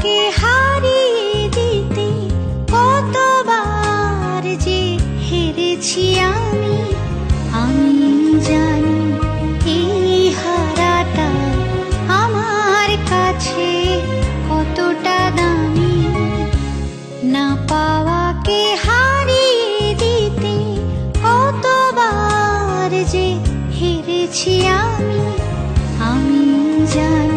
পাওয়াকে হারিয়ে দিতে কতবার যে হেরেছি আমি। আমি জানি এই হারাটা আমার কাছে কতটা দামি। না পাওয়াকে হারিয়ে দিতে কতবার যে হেরেছি আমি। আমি জানি